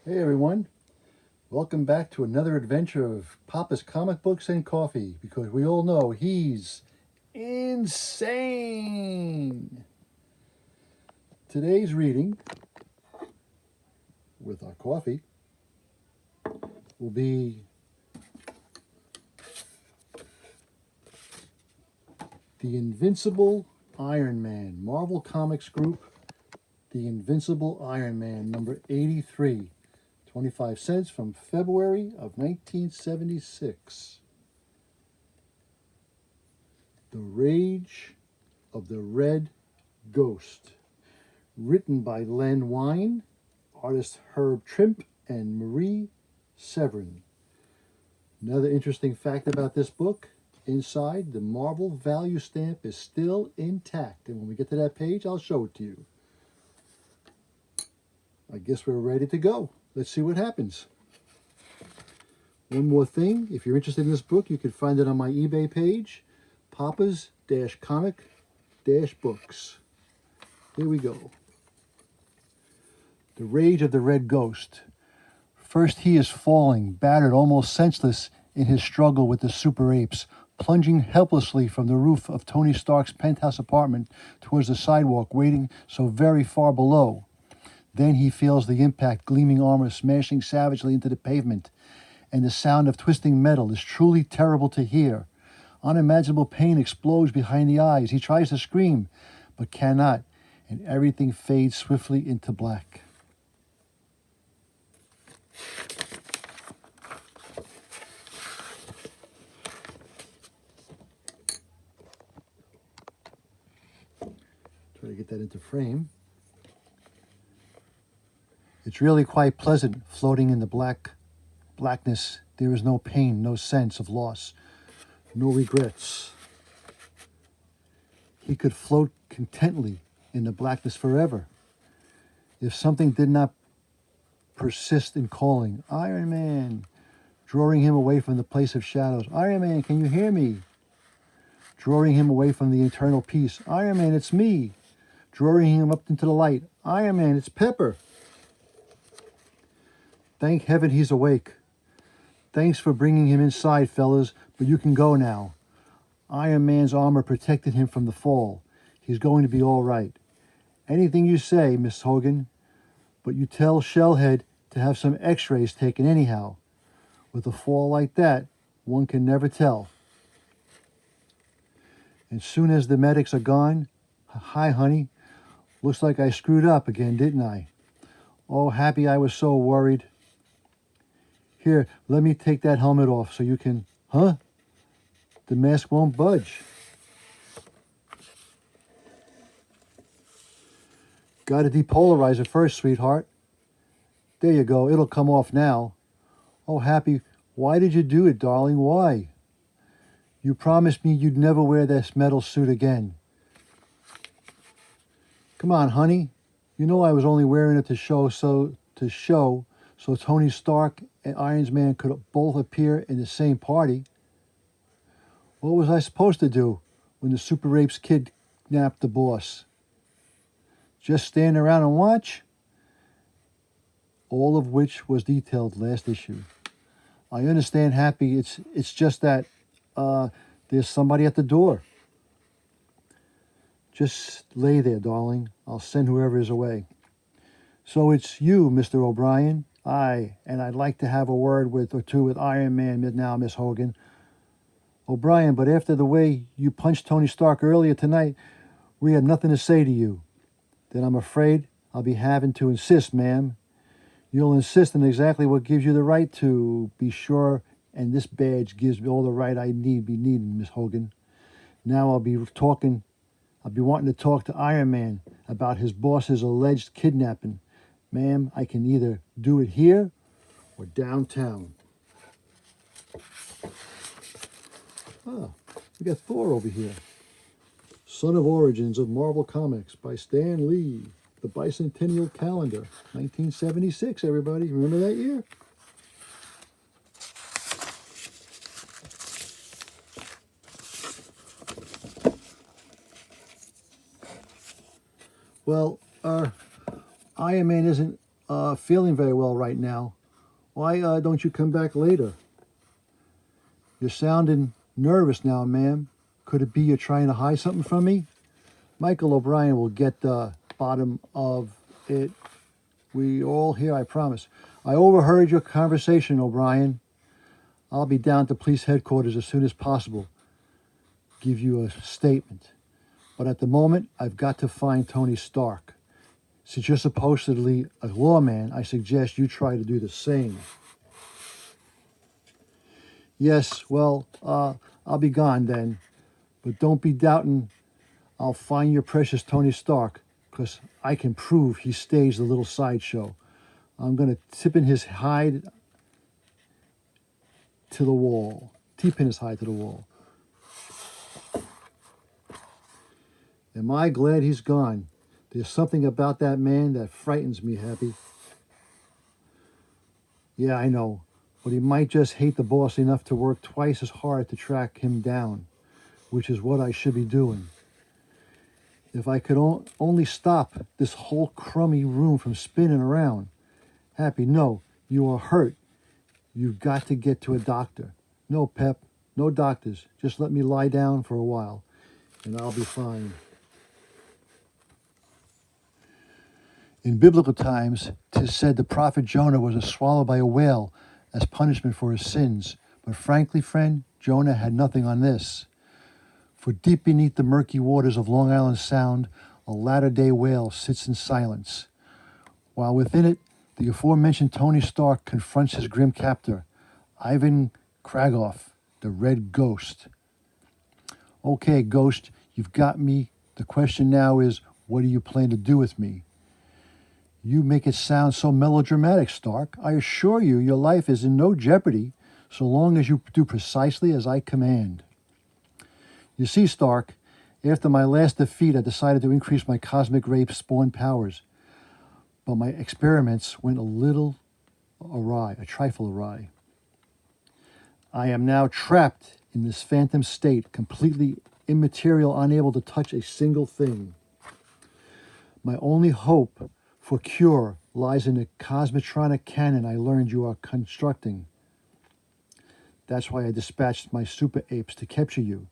Hey everyone, welcome back to another adventure of Papa's comic books and coffee, because we all know he's insane. Today's reading with our coffee will be The Invincible Iron Man, Marvel Comics Group, The Invincible Iron Man, number 83, 25 cents from February of 1976. The Rage of the Red Ghost. Written by Len Wein, artists Herb Trimpe and Marie Severin. Another interesting fact about this book, inside, the Marvel value stamp is still intact. And when we get to that page, I'll show it to you. I guess we're ready to go. Let's see what happens. One more thing, if you're interested in this book, you can find it on my eBay page, Papa's-Comic-Books. Here we go. The Rage of the Red Ghost. First he is falling, battered, almost senseless in his struggle with the super apes, plunging helplessly from the roof of Tony Stark's penthouse apartment towards the sidewalk, waiting so very far below. Then he feels the impact, gleaming armor smashing savagely into the pavement, and the sound of twisting metal is truly terrible to hear. Unimaginable pain explodes behind the eyes. He tries to scream, but cannot, and everything fades swiftly into black. Try to get that into frame. It's really quite pleasant floating in the blackness. There is no pain, no sense of loss, no regrets. He could float contently in the blackness forever if something did not persist in calling, Iron Man, drawing him away from the place of shadows. Iron Man, can you hear me? Drawing him away from the eternal peace. Iron Man, it's me. Drawing him up into the light. Iron Man, it's Pepper. Thank heaven he's awake. Thanks for bringing him inside, fellas, but you can go now. Iron Man's armor protected him from the fall. He's going to be all right. Anything you say, Miss Hogan, but you tell Shellhead to have some x-rays taken anyhow. With a fall like that, one can never tell. As soon as the medics are gone, hi, honey. Looks like I screwed up again, didn't I? Oh, Happy, I was so worried. Here, let me take that helmet off so you can... Huh? The mask won't budge. Gotta depolarize it first, sweetheart. There you go. It'll come off now. Oh, Happy, why did you do it, darling? Why? You promised me you'd never wear this metal suit again. Come on, honey. You know I was only wearing it to show so Tony Stark and Iron Man could both appear in the same party. What was I supposed to do when the Super Apes kidnapped the boss? Just stand around and watch? All of which was detailed last issue. I understand, Happy. It's just that there's somebody at the door. Just lay there, darling. I'll send whoever is away. So it's you, Mr. O'Brien. Aye, and I'd like to have a word or two with Iron Man now, Miss Hogan. O'Brien, but after the way you punched Tony Stark earlier tonight, we had nothing to say to you. Then I'm afraid I'll be having to insist, ma'am. You'll insist on exactly what gives you the right to be sure, and this badge gives me all the right I be needing, Miss Hogan. Now I'll be wanting to talk to Iron Man about his boss's alleged kidnapping. Ma'am, I can either do it here or downtown. Ah, we got Thor over here. Son of Origins of Marvel Comics by Stan Lee. The Bicentennial Calendar, 1976, everybody. Remember that year? Well, Iron Man isn't feeling very well right now. Why don't you come back later? You're sounding nervous now, ma'am. Could it be you're trying to hide something from me? Michael O'Brien will get the bottom of it. We all here, I promise. I overheard your conversation, O'Brien. I'll be down to police headquarters as soon as possible. Give you a statement. But at the moment, I've got to find Tony Stark. Since you're supposedly a lawman, I suggest you try to do the same. Yes, well, I'll be gone then. But don't be doubting I'll find your precious Tony Stark, because I can prove he staged the little sideshow. I'm going to tip-in his hide to the wall. T-pin his hide to the wall. Am I glad he's gone? There's something about that man that frightens me, Happy. Yeah, I know. But he might just hate the boss enough to work twice as hard to track him down, which is what I should be doing. If I could only stop this whole crummy room from spinning around. Happy, no, you are hurt. You've got to get to a doctor. No, Pep, no doctors. Just let me lie down for a while, and I'll be fine. In biblical times, 'tis said the prophet Jonah was swallowed by a whale as punishment for his sins. But frankly, friend, Jonah had nothing on this. For deep beneath the murky waters of Long Island Sound, a latter-day whale sits in silence, while within it, the aforementioned Tony Stark confronts his grim captor, Ivan Kragoff, the Red Ghost. Okay, Ghost, you've got me. The question now is, what do you plan to do with me? You make it sound so melodramatic, Stark. I assure you, your life is in no jeopardy so long as you do precisely as I command. You see, Stark, after my last defeat, I decided to increase my cosmic ray spawn powers. But my experiments went a trifle awry. I am now trapped in this phantom state, completely immaterial, unable to touch a single thing. My only hope for cure lies in the cosmotronic cannon I learned you are constructing. That's why I dispatched my super apes to capture you.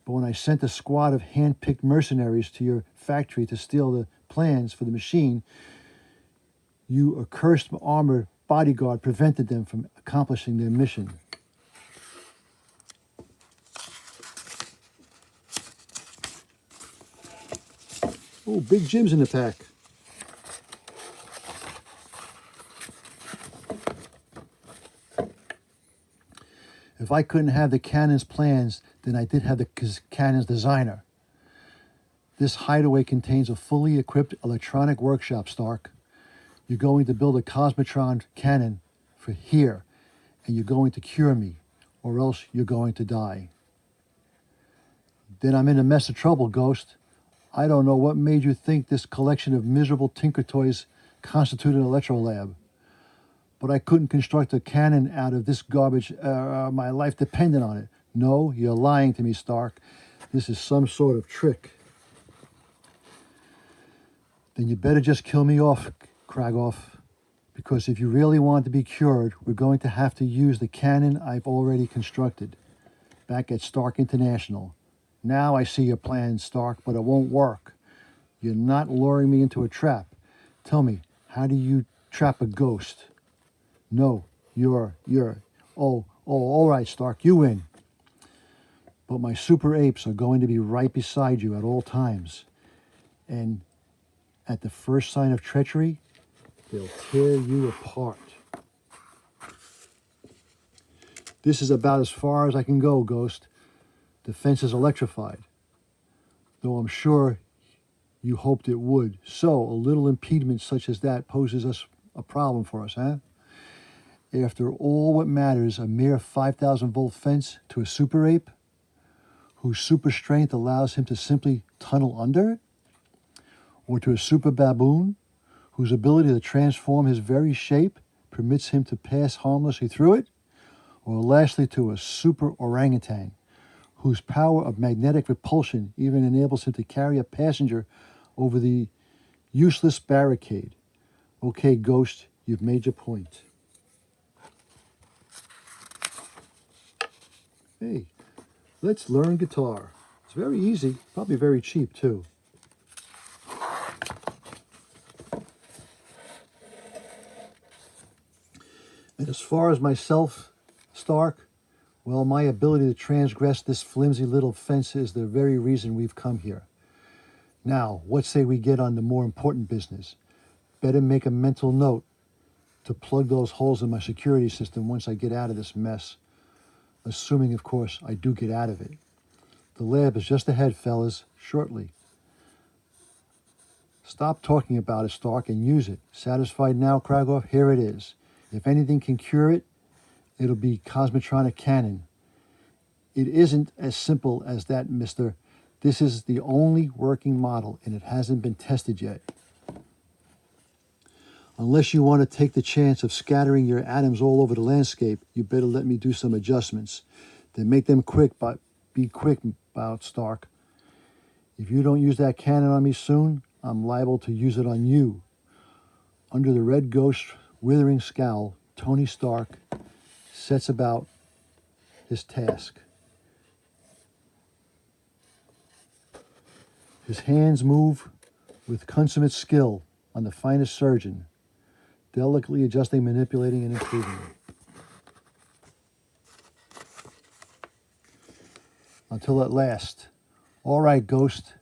But when I sent a squad of hand-picked mercenaries to your factory to steal the plans for the machine, you accursed armored bodyguard prevented them from accomplishing their mission. Oh, Big Jim's in the pack. If I couldn't have the cannon's plans, then I did have the cannon's designer. This hideaway contains a fully equipped electronic workshop, Stark. You're going to build a Cosmotron cannon for here, and you're going to cure me, or else you're going to die. Then I'm in a mess of trouble, Ghost. I don't know what made you think this collection of miserable tinker toys constituted an electrolab. But I couldn't construct a cannon out of this garbage. My life depended on it. No, you're lying to me, Stark. This is some sort of trick. Then you better just kill me off, Kragoff. Because if you really want to be cured, we're going to have to use the cannon I've already constructed back at Stark International. Now I see your plan, Stark, but it won't work. You're not luring me into a trap. Tell me, how do you trap a ghost? No, all right, Stark, you win. But my super apes are going to be right beside you at all times. And at the first sign of treachery, they'll tear you apart. This is about as far as I can go, Ghost. The fence is electrified, though I'm sure you hoped it would. So a little impediment such as that poses us a problem for us, huh? After all, what matters, a mere 5,000-volt fence to a super ape whose super strength allows him to simply tunnel under it? Or to a super baboon whose ability to transform his very shape permits him to pass harmlessly through it? Or lastly, to a super orangutan whose power of magnetic repulsion even enables him to carry a passenger over the useless barricade? Okay, Ghost, you've made your point. Hey, let's learn guitar. It's very easy, probably very cheap too. And as far as myself, Stark, well, my ability to transgress this flimsy little fence is the very reason we've come here. Now, what say we get on the more important business? Better make a mental note to plug those holes in my security system once I get out of this mess. Assuming, of course, I do get out of it. The lab is just ahead, fellas, shortly. Stop talking about it, Stark, and use it. Satisfied now, Kragoff? Here it is. If anything can cure it, it'll be Cosmotronic Cannon. It isn't as simple as that, mister. This is the only working model, and it hasn't been tested yet. Unless you want to take the chance of scattering your atoms all over the landscape, you better let me do some adjustments. Then make them quick, but be quick about Stark. If you don't use that cannon on me soon, I'm liable to use it on you. Under the Red Ghost's withering scowl, Tony Stark sets about his task. His hands move with consummate skill on the finest surgeon, delicately adjusting, manipulating, and improving. Until at last, all right, Ghost,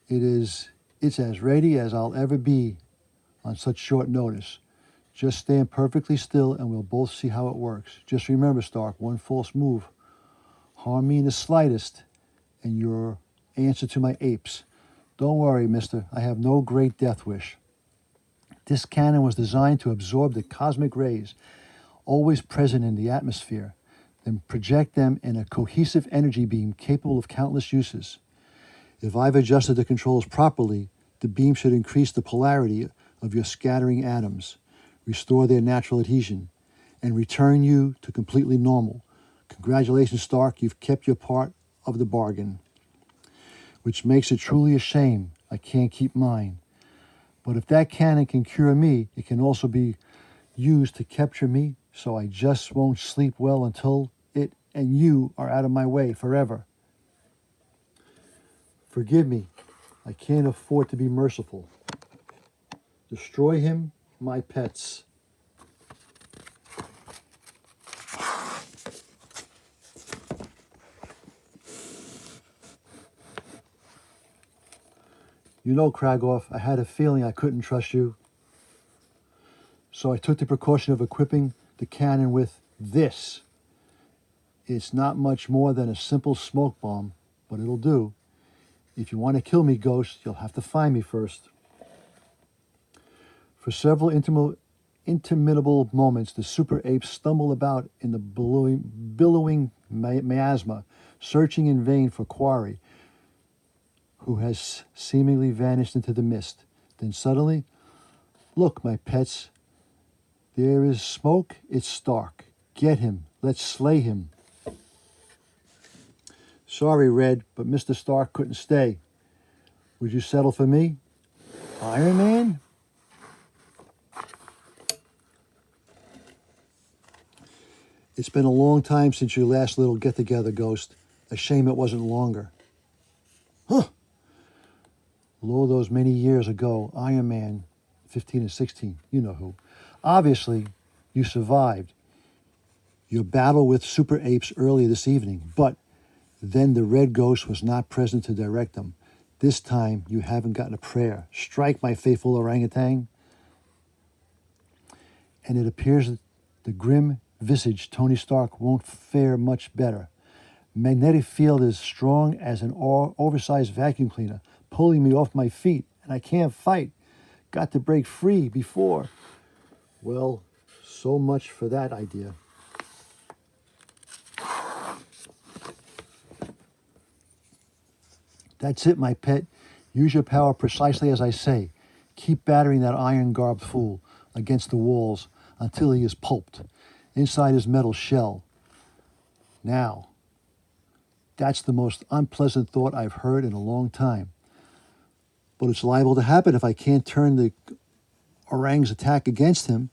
it's as ready as I'll ever be on such short notice. Just stand perfectly still and we'll both see how it works. Just remember, Stark, one false move, harm me in the slightest, and your answer to my apes. Don't worry, mister, I have no great death wish. This cannon was designed to absorb the cosmic rays always present in the atmosphere, then project them in a cohesive energy beam capable of countless uses. If I've adjusted the controls properly, the beam should increase the polarity of your scattering atoms, restore their natural adhesion, and return you to completely normal. Congratulations, Stark, you've kept your part of the bargain. Which makes it truly a shame I can't keep mine. But if that cannon can cure me, it can also be used to capture me, so I just won't sleep well until it and you are out of my way forever. Forgive me, I can't afford to be merciful. Destroy him, my pets. You know, Kragoff, I had a feeling I couldn't trust you. So I took the precaution of equipping the cannon with this. It's not much more than a simple smoke bomb, but it'll do. If you want to kill me, Ghost, you'll have to find me first. For several interminable moments, the super apes stumble about in the billowing miasma, searching in vain for quarry, who has seemingly vanished into the mist. Then suddenly, look, my pets, there is smoke, it's Stark. Get him, let's slay him. Sorry, Red, but Mr. Stark couldn't stay. Would you settle for me? Iron Man? It's been a long time since your last little get-together, Ghost. A shame it wasn't longer. Huh. Lo, those many years ago, Iron Man, 15 and 16, you know who. Obviously, you survived your battle with super apes earlier this evening, but then the Red Ghost was not present to direct them. This time, you haven't gotten a prayer. Strike, my faithful orangutan. And it appears that the grim visage Tony Stark won't fare much better. Magnetic field is strong as an oversized vacuum cleaner, pulling me off my feet, and I can't fight. Got to break free before. Well, so much for that idea. That's it, my pet. Use your power precisely as I say. Keep battering that iron-garbed fool against the walls until he is pulped inside his metal shell. Now, that's the most unpleasant thought I've heard in a long time. But it's liable to happen if I can't turn the Orang's attack against him,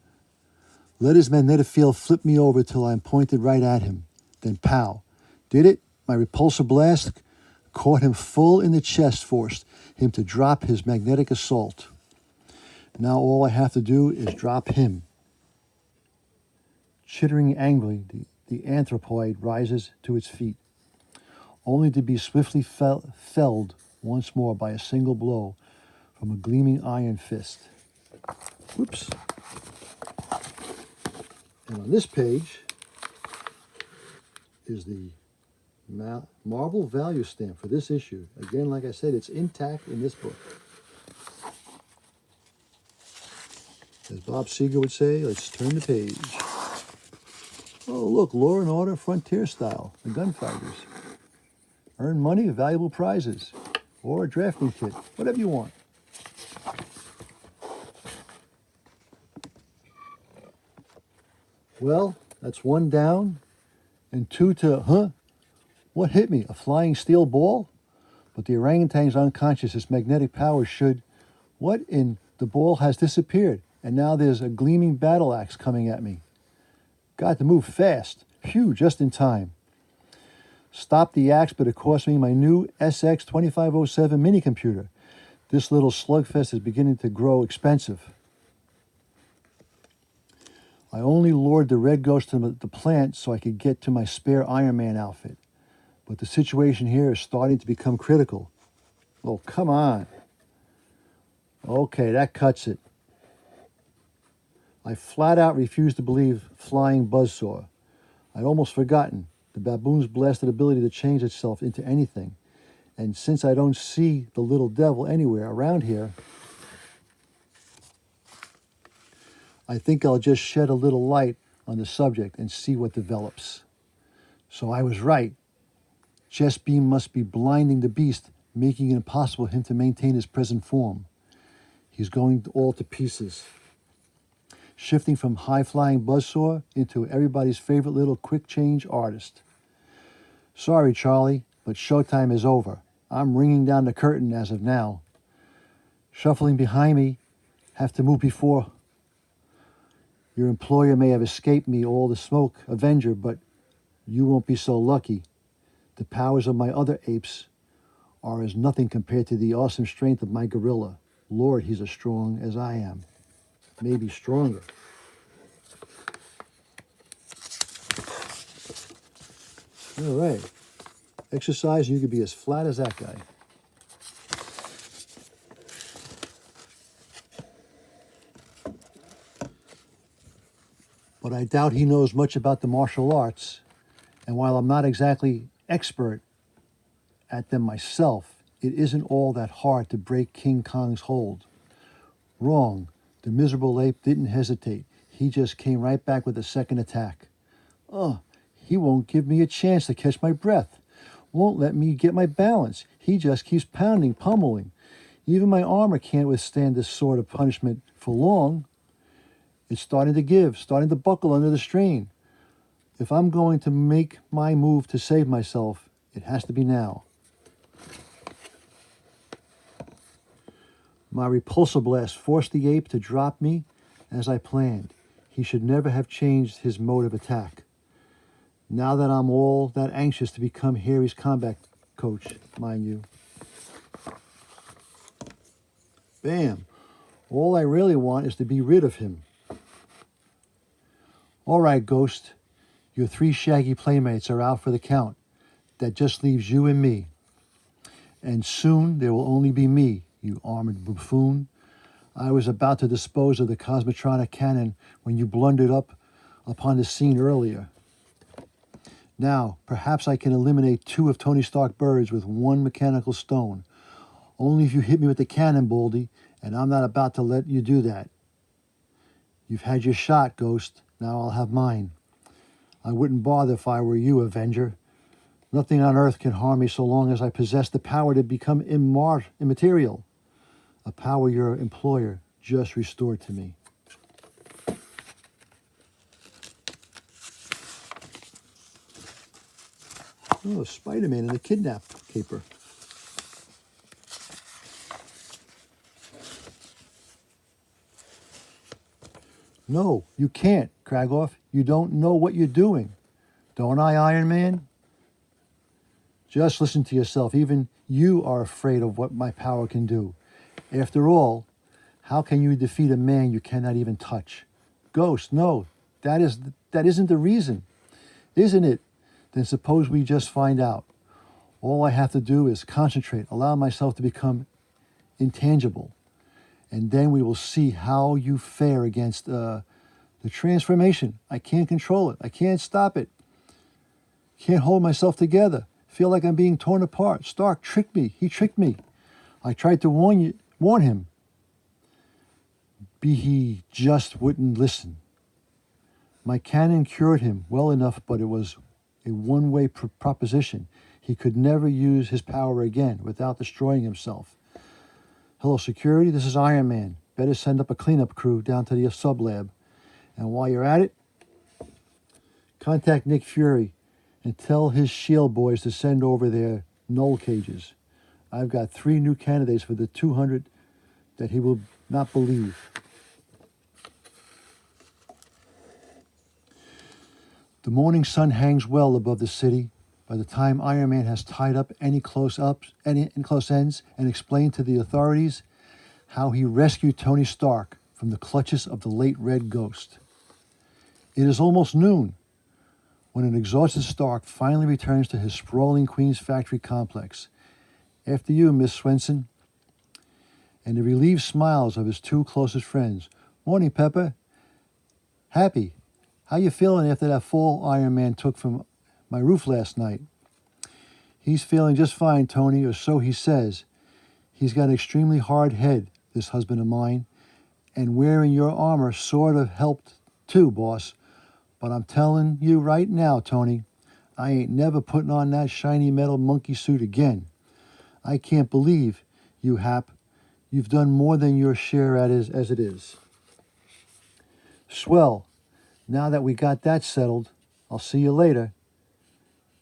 let his magnetic field flip me over till I'm pointed right at him. Then pow. Did it? My repulsor blast caught him full in the chest, forced him to drop his magnetic assault. Now all I have to do is drop him. Chittering angrily, the anthropoid rises to its feet, only to be swiftly felled once more by a single blow from a gleaming iron fist. Whoops. And on this page is the marble value stamp for this issue. Again, like I said, it's intact in this book. As Bob Seger would say, let's turn the page. Oh, look, Law and Order Frontier Style, the gunfighters. Earn money, valuable prizes, or a drafting kit, whatever you want. Well, that's one down, and two to, what hit me, a flying steel ball? But the orangutan's unconscious, its magnetic power should, what in, the ball has disappeared, and now there's a gleaming battle axe coming at me. Got to move fast, phew, just in time. Stopped the axe, but it cost me my new SX2507 mini computer. This little slugfest is beginning to grow expensive. I only lured the Red Ghost to the plant so I could get to my spare Iron Man outfit. But the situation here is starting to become critical. Oh, come on. Okay, that cuts it. I flat out refuse to believe flying buzzsaw. I'd almost forgotten the baboon's blasted ability to change itself into anything. And since I don't see the little devil anywhere around here, I think I'll just shed a little light on the subject and see what develops. So I was right. Chest beam must be blinding the beast, making it impossible for him to maintain his present form. He's going all to pieces. Shifting from high-flying buzzsaw into everybody's favorite little quick-change artist. Sorry, Charlie, but showtime is over. I'm ringing down the curtain as of now. Shuffling behind me, have to move before. Your employer may have escaped me all the smoke, Avenger, but you won't be so lucky. The powers of my other apes are as nothing compared to the awesome strength of my gorilla. Lord, he's as strong as I am. Maybe stronger. All right. Exercise, you could be as flat as that guy. But I doubt he knows much about the martial arts. And while I'm not exactly expert at them myself, it isn't all that hard to break King Kong's hold. Wrong. The miserable ape didn't hesitate. He just came right back with a second attack. He won't give me a chance to catch my breath. Won't let me get my balance. He just keeps pounding, pummeling. Even my armor can't withstand this sort of punishment for long. It's starting to give, starting to buckle under the strain. If I'm going to make my move to save myself, it has to be now. My repulsor blast forced the ape to drop me as I planned. He should never have changed his mode of attack. Now that I'm all that anxious to become Harry's combat coach, mind you. Bam! All I really want is to be rid of him. All right, Ghost. Your 3 shaggy playmates are out for the count. That just leaves you and me. And soon there will only be me, you armored buffoon. I was about to dispose of the Cosmotronic cannon when you blundered up upon the scene earlier. Now, perhaps I can eliminate 2 of Tony Stark's birds with 1 mechanical stone. Only if you hit me with the cannon, Baldy, and I'm not about to let you do that. You've had your shot, Ghost. Now I'll have mine. I wouldn't bother if I were you, Avenger. Nothing on earth can harm me so long as I possess the power to become immaterial. A power your employer just restored to me. Oh, Spider-Man in a kidnap caper. No, you can't, Kragoff. You don't know what you're doing. Don't I, Iron Man? Just listen to yourself. Even you are afraid of what my power can do. After all, how can you defeat a man you cannot even touch? Ghost, no, that isn't the reason. Isn't it? Then suppose we just find out. All I have to do is concentrate, allow myself to become intangible, and then we will see how you fare against the transformation. I can't control it. I can't stop it. Can't hold myself together. Feel like I'm being torn apart. Stark tricked me. He tricked me. I tried to warn him. He just wouldn't listen. My cannon cured him well enough, but it was a one-way proposition. He could never use his power again without destroying himself. Hello, security. This is Iron Man. Better send up a cleanup crew down to the sub-lab. And while you're at it, contact Nick Fury and tell his SHIELD boys to send over their null cages. I've got 3 new candidates for the 200 that he will not believe. The morning sun hangs well above the city. By the time Iron Man has tied up any close ends and explained to the authorities how he rescued Tony Stark from the clutches of the late Red Ghost. It is almost noon when an exhausted Stark finally returns to his sprawling Queen's Factory complex. After you, Miss Swenson. And the relieved smiles of his 2 closest friends. Morning, Pepper. Happy. How you feeling after that fall Iron Man took from my roof last night? He's feeling just fine, Tony, or so he says. He's got an extremely hard head, this husband of mine, and wearing your armor sort of helped too, boss. But I'm telling you right now, Tony, I ain't never putting on that shiny metal monkey suit again. I can't believe you, Hap. You've done more than your share as it is. Swell. Now that we got that settled, I'll see you later.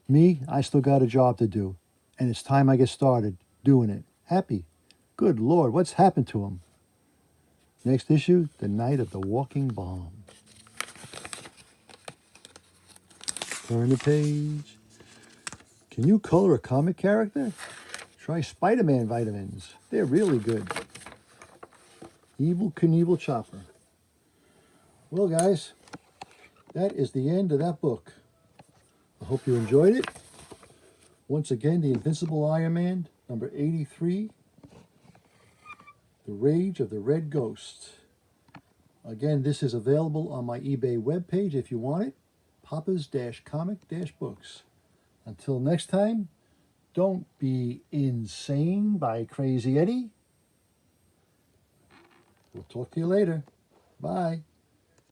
Me, I still got a job to do, and it's time I get started doing it. Happy. Good Lord, what's happened to him? Next issue, The Night of the Walking Bomb. Turn the page. Can you color a comic character? Try Spider-Man vitamins. They're really good. Evil Knievel Chopper. Well, guys, that is the end of that book. I hope you enjoyed it. Once again, The Invincible Iron Man, number 83, The Rage of the Red Ghost. Again, this is available on my eBay webpage if you want it, Papa's-Comic-Books. Until next time, don't be insane by Crazy Eddie. We'll talk to you later. Bye.